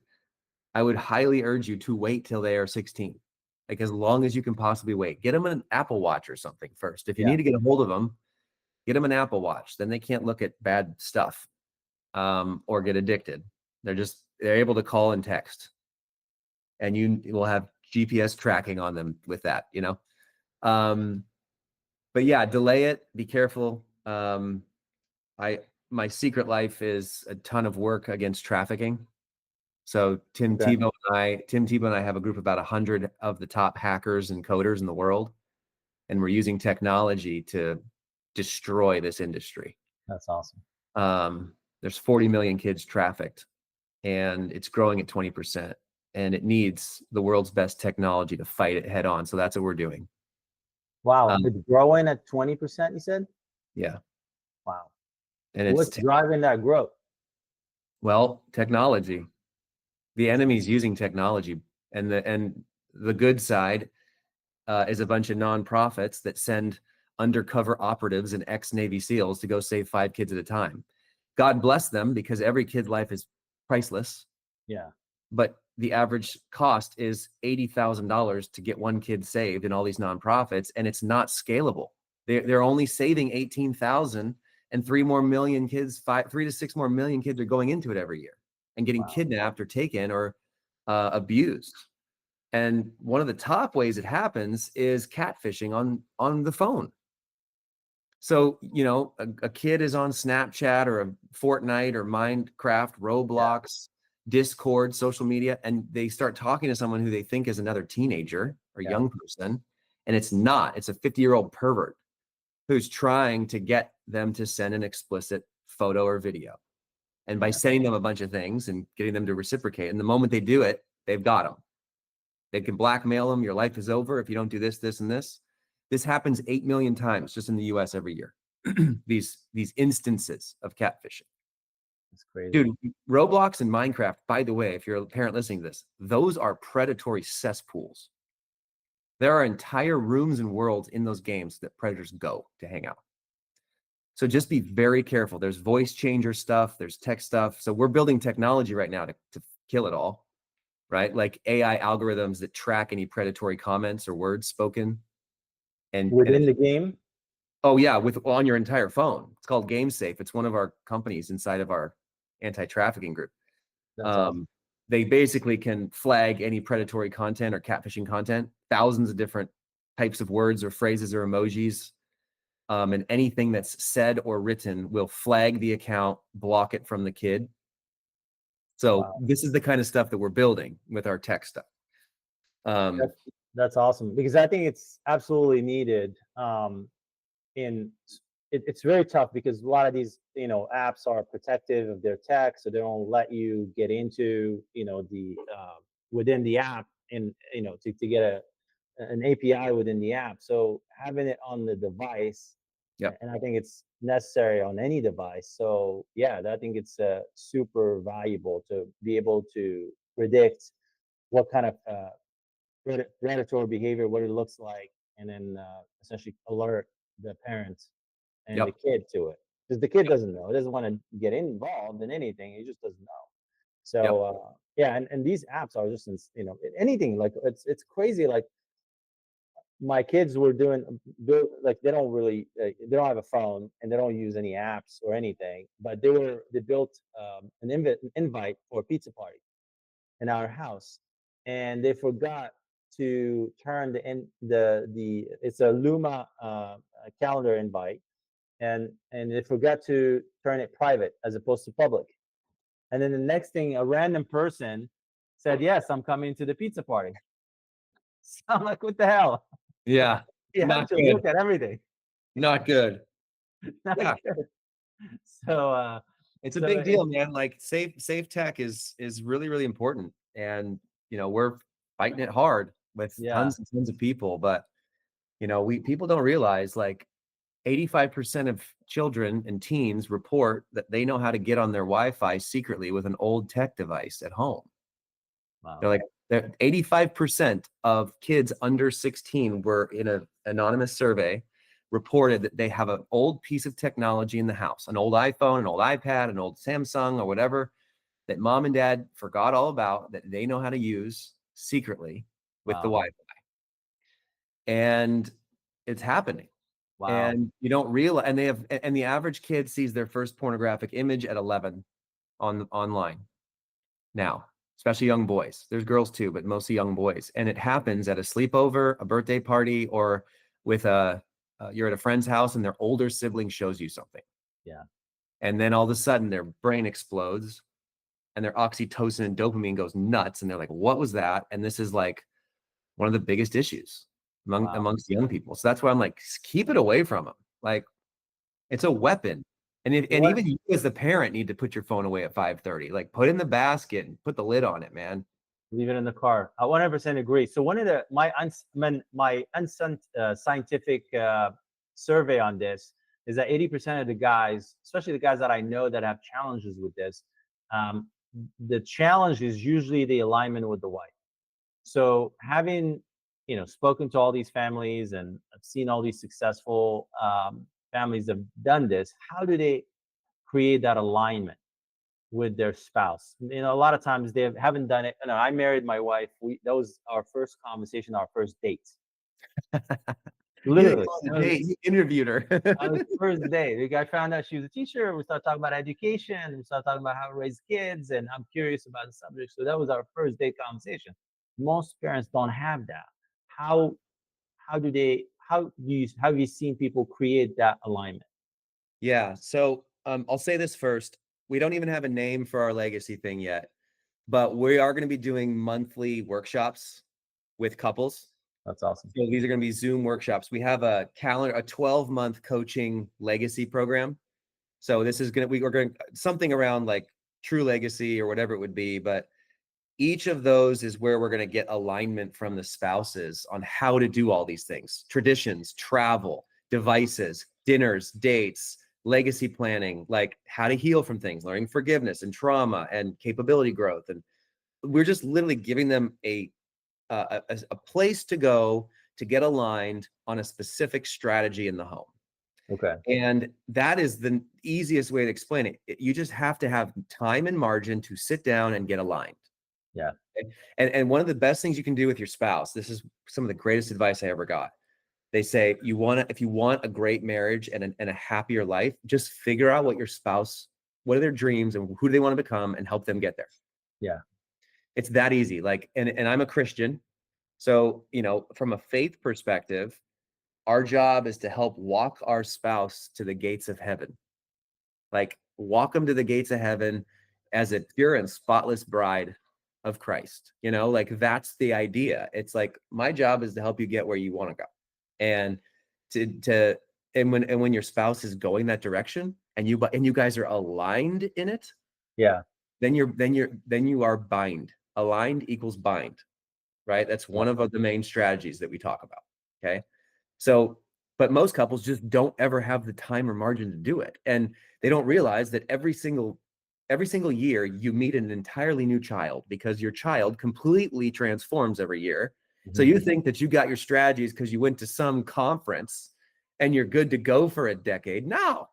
highly urge you to wait till they are 16. like as long as you can possibly wait. Get them an Apple Watch or something first. If you Yeah. need to get a hold of them, get them an Apple Watch. Then they can't look at bad stuff or get addicted. They're able to call and text, and you will have GPS tracking on them with that, you know. But yeah, delay it. Be careful. My secret life is a ton of work against trafficking. So Okay. Tim Tebow and I have a group of about 100 of the top hackers and coders in the world, and we're using technology to destroy this industry. That's awesome. There's 40 million kids trafficked, and it's growing at 20%, and it needs the world's best technology to fight it head on. So that's what we're doing. Wow. It's growing at 20%, you said? Yeah. Wow. And What's driving that growth? well, technology. The enemy's using technology, and the good side is a bunch of nonprofits that send undercover operatives and ex-Navy SEALs to go save 5 kids at a time. God bless them, because every kid's life is priceless. Yeah. But the average cost is $80,000 to get 1 kid saved in all these nonprofits, and it's not scalable. They're only saving 18,000, and 3 to 6 more million kids are going into it every year and getting kidnapped or taken or abused. And one of the top ways it happens is catfishing on the phone. So, you know, a kid is on Snapchat or a Fortnite or Minecraft, Roblox, Discord, social media, and they start talking to someone who they think is another teenager or young person. And it's not. It's a 50-year-old pervert who's trying to get them to send an explicit photo or video. And by sending them a bunch of things and getting them to reciprocate, and the moment they do it, they've got them. They can blackmail them. Your life is over if you don't do this, this, and this. This happens 8 million times just in the US every year. these instances of catfishing. That's crazy. Dude, Roblox and Minecraft, by the way, if you're a parent listening to this, those are predatory cesspools. There are entire rooms and worlds in those games that predators go to hang out. So just be very careful. There's voice changer stuff, there's tech stuff. So we're building technology right now to kill it all, right? Like AI algorithms that track any predatory comments or words spoken. And within the game? Oh yeah, on your entire phone. It's called GameSafe. It's one of our companies inside of our anti-trafficking group. That's awesome. They basically can flag any predatory content or catfishing content, thousands of different types of words or phrases or emojis. And anything that's said or written will flag the account, block it from the kid. So this is the kind of stuff that we're building with our tech stuff. That's awesome, because I think it's absolutely needed. It's very tough because a lot of these, you know, apps are protective of their tech, so they don't let you get into, you know, the within the app, and you know, to get an API within the app. So having it on the device, and I think it's necessary on any device. So yeah, I think it's super valuable to be able to predict what kind of predatory behavior, what it looks like, and then essentially alert the parents and the kid to it, because the kid doesn't know, doesn't want to get involved in anything, he just doesn't know. So yeah, and these apps are just, you know, anything, like it's crazy. Like my kids were doing, like they don't really they don't have a phone and they don't use any apps or anything, but they built an invite for a pizza party in our house, and they forgot to turn the it's a Luma calendar invite, and they forgot to turn it private as opposed to public. And then the next thing, a random person said, "Yes, I'm coming to the pizza party." So I'm like, "What the hell?" Yeah, You have not to good. look at everything. Not good. Not Yeah. good. So it's a big deal, man. Like safe tech is really, really important. And you know, we're fighting it hard with tons and tons of people. But you know, people don't realize, like 85% of children and teens report that they know how to get on their Wi-Fi secretly with an old tech device at home. They're like, 85% of kids under 16 were in an anonymous survey reported that they have an old piece of technology in the house, an old iPhone, an old iPad, an old Samsung or whatever, that mom and dad forgot all about, that they know how to use secretly with the Wi-Fi. and it's happening. Wow. And you don't realize, and the average kid sees their first pornographic image at 11 online now, especially young boys. There's girls too, but mostly young boys. And it happens at a sleepover, a birthday party, or with you're at a friend's house and their older sibling shows you something. Yeah. And then all of a sudden their brain explodes and their oxytocin and dopamine goes nuts. And they're like, what was that? And this is like one of the biggest issues Wow. amongst young people. So that's why I'm like, keep it away from them. Like, it's a weapon. And What even you as the parent need to put your phone away at 5:30. Like, put it in the basket and put the lid on it, man. leave it in the car. I 100% agree. So one of the my scientific survey on this is that 80% of the guys, especially the guys that I know that have challenges with this, um, the challenge is usually the alignment with the wife. So having spoken to all these families and I've seen all these successful families that have done this, how do they create that alignment with their spouse? A lot of times they haven't done it. I married my wife. That was our first conversation, our first date. You didn't Literally, go on a date, you interviewed her. on the first day. The guy found out she was a teacher. We started talking about education. We started talking about how to raise kids, and I'm curious about the subject. So that was our first date conversation. Most parents don't have that. How how do they? How do you have you seen people create that alignment? Yeah. So I'll say this first. We don't even have a name for our legacy thing yet, but we are going to be doing monthly workshops with couples. That's awesome. So these are going to be Zoom workshops. We have a calendar, a 12-month coaching legacy program. So this is going to, we're going something around like true legacy or whatever it would be. But each of those is where we're going to get alignment from the spouses on how to do all these things: traditions, travel, devices, dinners, dates, legacy planning, like how to heal from things, learning forgiveness and trauma and capability growth. And we're just literally giving them a place to go to get aligned on a specific strategy in the home. Okay. And that is the easiest way to explain it. You just have to have time and margin to sit down and get aligned. Yeah. And one of the best things you can do with your spouse, this is some of the greatest advice I ever got. They say, if you want a great marriage and a happier life, just figure out what are their dreams and who do they want to become and help them get there. Yeah. It's that easy. Like, and I'm a Christian. So, from a faith perspective, our job is to help walk our spouse to the gates of heaven. Like, walk them to the gates of heaven as a pure and spotless bride of Christ. Like, that's the idea. It's like, my job is to help you get where you want to go. And when your spouse is going that direction and you guys are aligned in it, Yeah. then you are bind. Aligned equals bind, right? That's one of the main strategies that we talk about. Okay. So, but most couples just don't ever have the time or margin to do it. And they don't realize that every single year you meet an entirely new child, because your child completely transforms every year. So you think that you got your strategies because you went to some conference and you're good to go for a decade. No,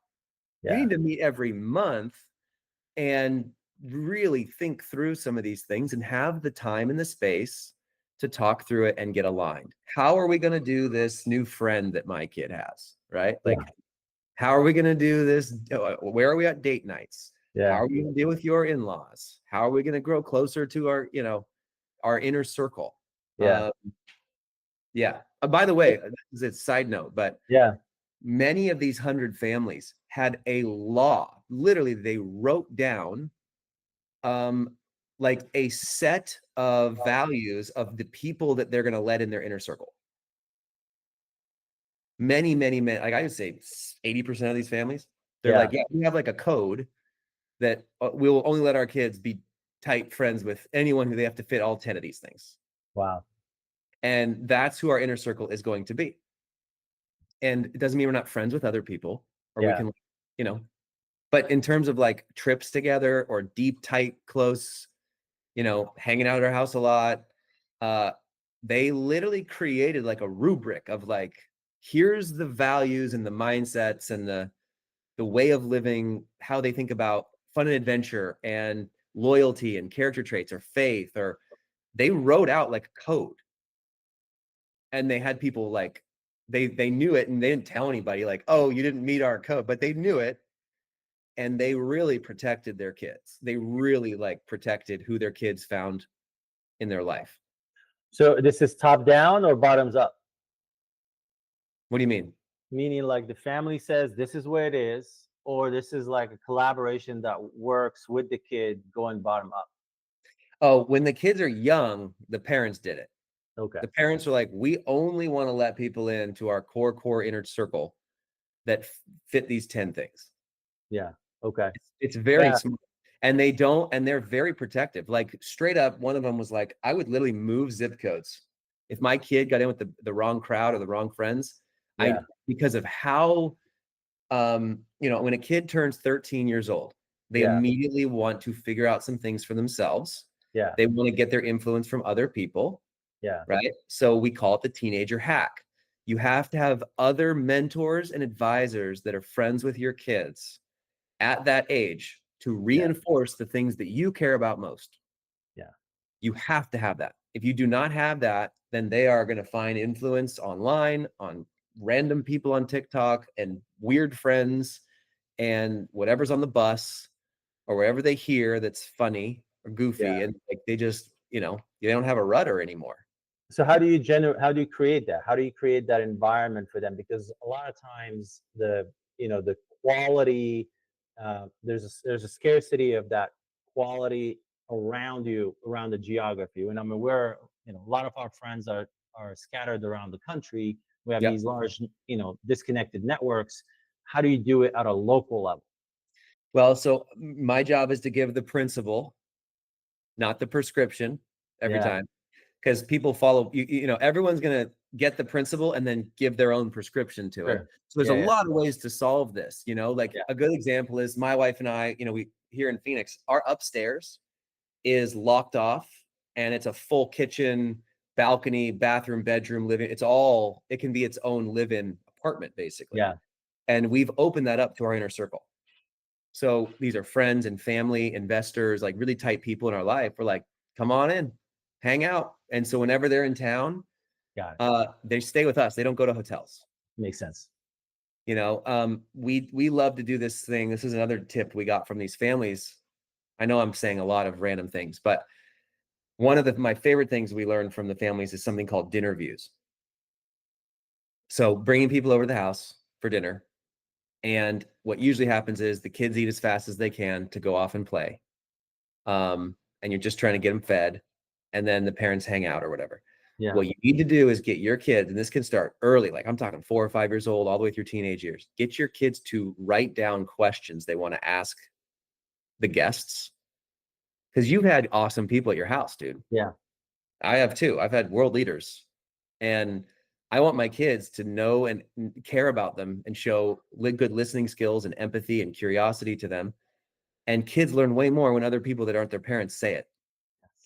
you need to meet every month and really think through some of these things and have the time and the space to talk through it and get aligned. How are we going to do this new friend that my kid has, right? Like, how are we going to do this? Where are we at date nights? Yeah. How are we going to deal with your in-laws? How are we going to grow closer to our inner circle? Yeah. Yeah. By the way, this is a side note, but Yeah. many of these 100 families had a law. Literally, they wrote down like a set of values of the people that they're going to let in their inner circle. Many, like I would say 80% of these families, they're like, yeah, we have like a code that we will only let our kids be tight friends with anyone who they have to fit all 10 of these things. Wow. And that's who our inner circle is going to be. And it doesn't mean we're not friends with other people, or we can, but in terms of like trips together or deep, tight, close, hanging out at our house a lot, they literally created like a rubric of like, here's the values and the mindsets and the way of living, how they think about fun and adventure and loyalty and character traits or faith, or they wrote out like a code. and they had people like they knew it and they didn't tell anybody like, oh, you didn't meet our code, but they knew it, and they really protected their kids. They really like protected who their kids found in their life. So this is top down or bottoms up? What do you mean? Meaning like the family says this is where it is, or this is like a collaboration that works with the kid going bottom up. Oh, when the kids are young, the parents did it. Okay. The parents were like, we only want to let people into our core inner circle that fit these 10 things. Yeah. Okay. It's very Yeah. smart. And they're very protective. Like straight up, one of them was like, I would literally move zip codes. If my kid got in with the wrong crowd or the wrong friends, Yeah. because of how, when a kid turns 13 years old, they Yeah. immediately want to figure out some things for themselves. Yeah. They want to get their influence from other people. Yeah. Right? So we call it the teenager hack. You have to have other mentors and advisors that are friends with your kids at that age to Yeah. reinforce the things that you care about most. Yeah. You have to have that. If you do not have that, then they are going to find influence online, on random people on TikTok and weird friends and whatever's on the bus or wherever they hear that's funny or goofy. Yeah. And like they just, they don't have a rudder anymore. So how do you create that? How do you create that environment for them? Because a lot of times the quality, there's a scarcity of that quality around you, around the geography. And I mean, a lot of our friends are scattered around the country. We have Yep. these large, disconnected networks. How do you do it at a local level? Well, so my job is to give the principle, not the prescription every Yeah. time, because people follow, everyone's going to get the principle and then give their own prescription to it. Sure. So there's a Yeah. Yeah. lot of ways to solve this, like Yeah. a good example is my wife and I, we here in Phoenix, our upstairs is locked off and it's a full kitchen, balcony, bathroom, bedroom, living. It can be its own live-in apartment basically. Yeah. And we've opened that up to our inner circle. So these are friends and family, investors, like really tight people in our life. We're like, come on in, hang out. And so whenever they're in town, Got it. they stay with us. They don't go to hotels. Makes sense. We love to do this thing. This is another tip we got from these families. I know I'm saying a lot of random things, but one of my favorite things we learned from the families is something called Dinnerviews. So bringing people over to the house for dinner. And what usually happens is the kids eat as fast as they can to go off and play. And you're just trying to get them fed. And then the parents hang out or whatever. Yeah. What you need to do is get your kids, and this can start early, like I'm talking 4 or 5 years old, all the way through teenage years. Get your kids to write down questions they want to ask the guests. Because you've had awesome people at your house, dude. Yeah. I have too. I've had world leaders. And I want my kids to know and care about them and show good listening skills and empathy and curiosity to them. And kids learn way more when other people that aren't their parents say it.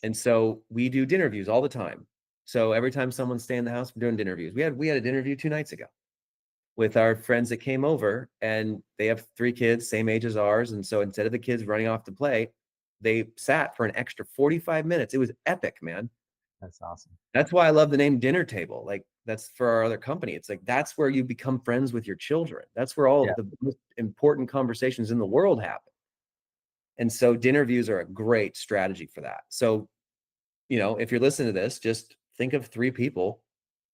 And so we do Dinnerviews all the time. So every time someone's staying in the house, we're doing Dinnerviews. We had a Dinnerview 2 nights ago with our friends that came over, and they have 3 kids, same age as ours. And so instead of the kids running off to play, they sat for an extra 45 minutes. It was epic, man. That's awesome. That's why I love the name Dinner Table. Like that's for our other company. It's like, that's where you become friends with your children. That's where all of the most important conversations in the world happen. And so Dinnerviews are a great strategy for that. So, if you're listening to this, just think of 3 people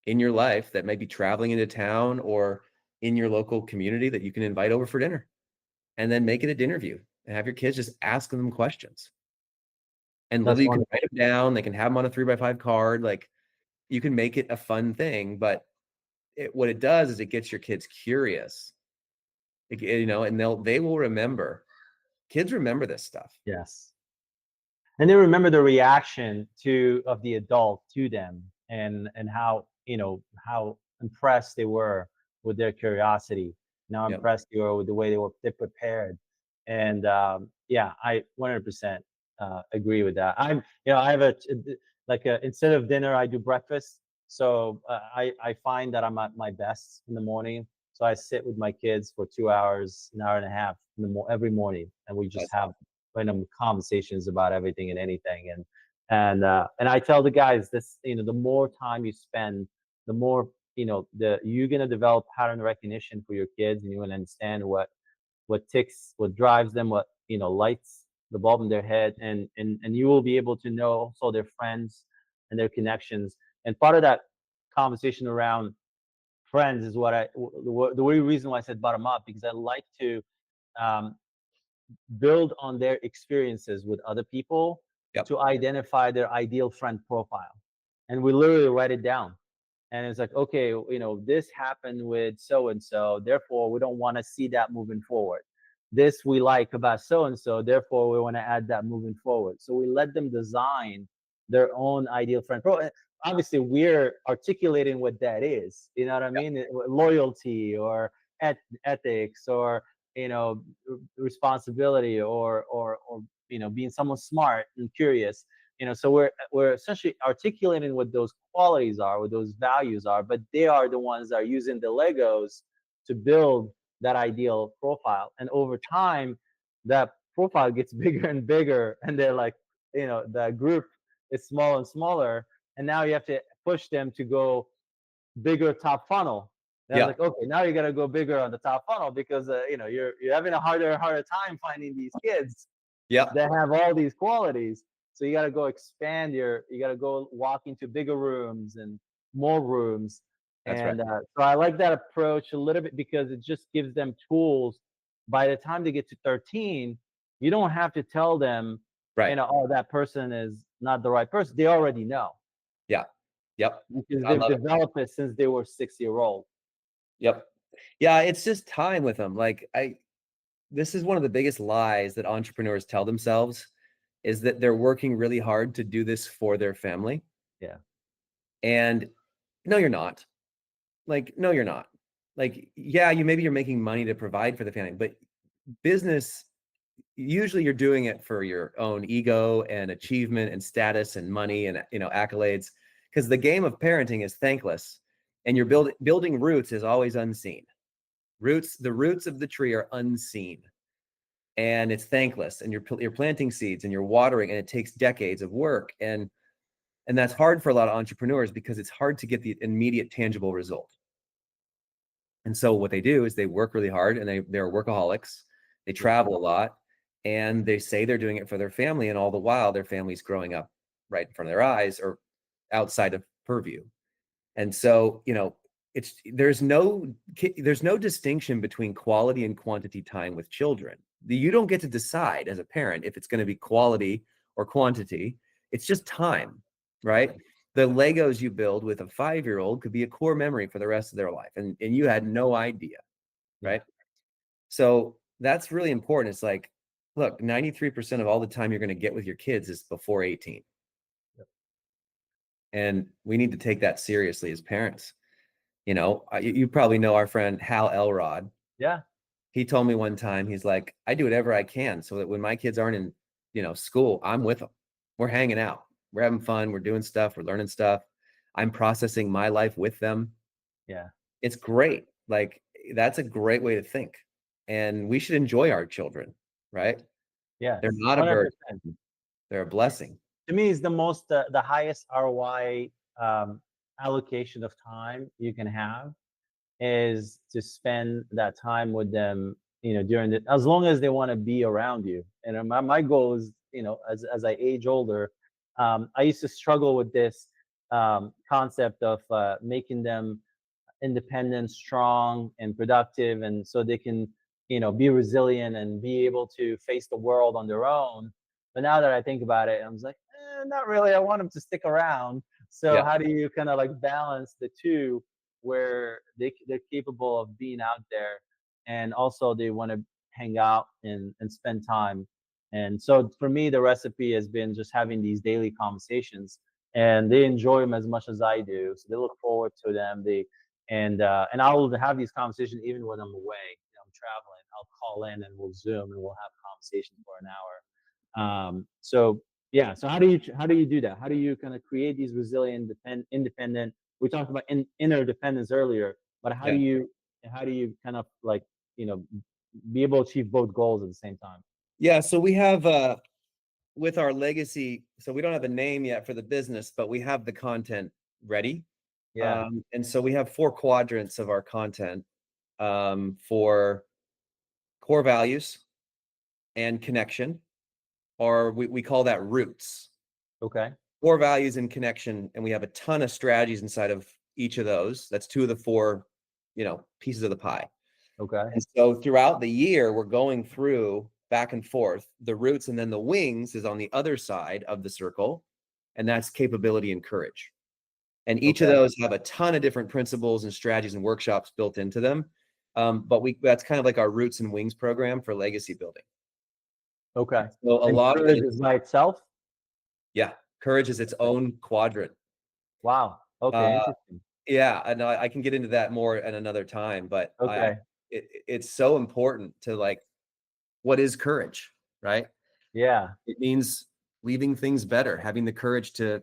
in your life that may be traveling into town or in your local community that you can invite over for dinner, and then make it a Dinnerview and have your kids just ask them questions. And That's literally you can wonderful. write them down. They can have them on a 3x5 card. Like you can make it a fun thing, but what it does is it gets your kids curious, and they will remember. Kids remember this stuff. Yes. And they remember the reaction of the adult to them, and how how impressed they were with their curiosity, how Yep. impressed they were with the way they prepared. And yeah, I 100% agree with that. I have instead of dinner I do breakfast. So I find that I'm at my best in the morning. So I sit with my kids for 2 hours, an hour and a half every morning, and we just That's have random conversations about everything and anything. And I tell the guys this, the more time you spend, the more, you're going to develop pattern recognition for your kids, and you're going to understand what drives them, what, lights the bulb in their head, and you will be able to know also their friends and their connections. And part of that conversation around friends is the way reason why I said bottom up, because I like to um, build on their experiences with other people Yep. to identify their ideal friend profile. And we literally write it down. And it's like, okay, this happened with so and so, therefore we don't want to see that moving forward. This we like about so and so, therefore we want to add that moving forward. So we let them design their own ideal friend profile. Obviously, we're articulating what that is. You know what I Yep. mean? Loyalty or ethics, or responsibility, or being someone smart and curious. So we're essentially articulating what those qualities are, what those values are, but they are the ones that are using the Legos to build that ideal profile. And over time, that profile gets bigger and bigger, and they're like, the group is smaller and smaller, and now you have to push them to go bigger top funnel. And I was Yeah. like, okay, now you got to go bigger on the top funnel, because you're having a harder and harder time finding these kids Yeah. that have all these qualities. So you got to go you got to go walk into bigger rooms and more rooms. That's right. And so I like that approach a little bit, because it just gives them tools. By the time they get to 13, you don't have to tell them, Right. oh, that person is not the right person. They already know, Yeah. Yep. because I they've love it. developed it since they were 6 year old. Yep. Yeah, it's just time with them. Like this is one of the biggest lies that entrepreneurs tell themselves, is that they're working really hard to do this for their family. Yeah. And no, you're not. Like, no, you're not. Like, yeah, you're making money to provide for the family, but business, usually you're doing it for your own ego and achievement and status and money and accolades, because the game of parenting is thankless, and you're building roots is always unseen. The roots of the tree are unseen, and it's thankless, and you're planting seeds and you're watering, and it takes decades of work, and that's hard for a lot of entrepreneurs, because it's hard to get the immediate tangible result. And so what they do is they work really hard, and they're workaholics. They Yeah. travel a lot, and they say they're doing it for their family, and all the while their family's growing up right in front of their eyes or outside of purview. And so, there's no distinction between quality and quantity time with children. You don't get to decide as a parent if it's going to be quality or quantity. It's just time, right? The Legos you build with a 5-year-old could be a core memory for the rest of their life, and you had no idea, Yeah. right? So that's really important. It's like, look, 93% of all the time you're going to get with your kids is before 18. Yep. And we need to take that seriously as parents. You probably know our friend Hal Elrod. Yeah. He told me one time, he's like, I do whatever I can so that when my kids aren't in, school, I'm with them. We're hanging out. We're having fun. We're doing stuff. We're learning stuff. I'm processing my life with them. Yeah. It's great. Like, that's a great way to think. And we should enjoy our children, right? Yes. They're not a burden. 100%. They're a blessing. To me, is the highest ROI allocation of time you can have, is to spend that time with them, during as long as they want to be around you. And my goal is, as I age older, I used to struggle with this concept of making them independent, strong, and productive, and so they can, be resilient and be able to face the world on their own. But now that I think about it, I'm like, not really. I want them to stick around. So Yeah. how do you kind of like balance the two, where they're capable of being out there, and also they want to hang out and spend time. And so for me, the recipe has been just having these daily conversations, and they enjoy them as much as I do. So they look forward to them. And I will have these conversations even when I'm away. I'm traveling. I'll call in and we'll Zoom and we'll have conversations for an hour. So yeah. So how do you do that? How do you kind of create these resilient, independent? We talked about interdependence earlier, but Yeah. how do you kind of like you know be able to achieve both goals at the same time? Yeah. So we have with our legacy, so we don't have a name yet for the business, but we have the content ready. Yeah. And so we have 4 quadrants of our content, for core values and connection, or we call that roots. Okay. Core values and connection, and we have a ton of strategies inside of each of those. That's 2 of the 4, pieces of the pie. Okay. And so throughout the year, we're going through back and forth. The roots and then the wings is on the other side of the circle, and that's capability and courage. And each of Okay. those have a ton of different principles and strategies and workshops built into them. But that's kind of like our roots and wings program for legacy building. Okay. So a And lot of courage it, is by itself? yeah, courage is its own quadrant. Wow. Okay, Uh, interesting. yeah, and I can get into that more at another time, but Okay. it's so important to like, what is courage, right? Yeah. It means leaving things better, having the courage to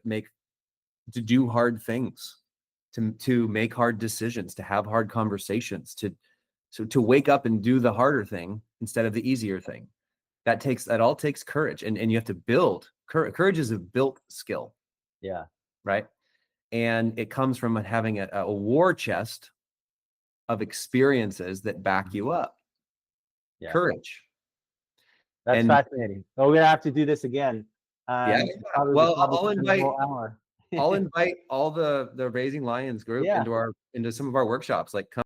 do hard things, to make hard decisions, to have hard conversations, to wake up and do the harder thing instead of the easier thing. That all takes courage, and you have to build courage is a built skill, Yeah. right? And it comes from having a war chest of experiences that back you up. Yeah. Courage. That's And fascinating. Well, we're gonna have to do this again. yeah, And yeah. probably we Well, probably spend a whole hour. I'll invite all the Raising Lions group Yeah. into some of our workshops. Like, come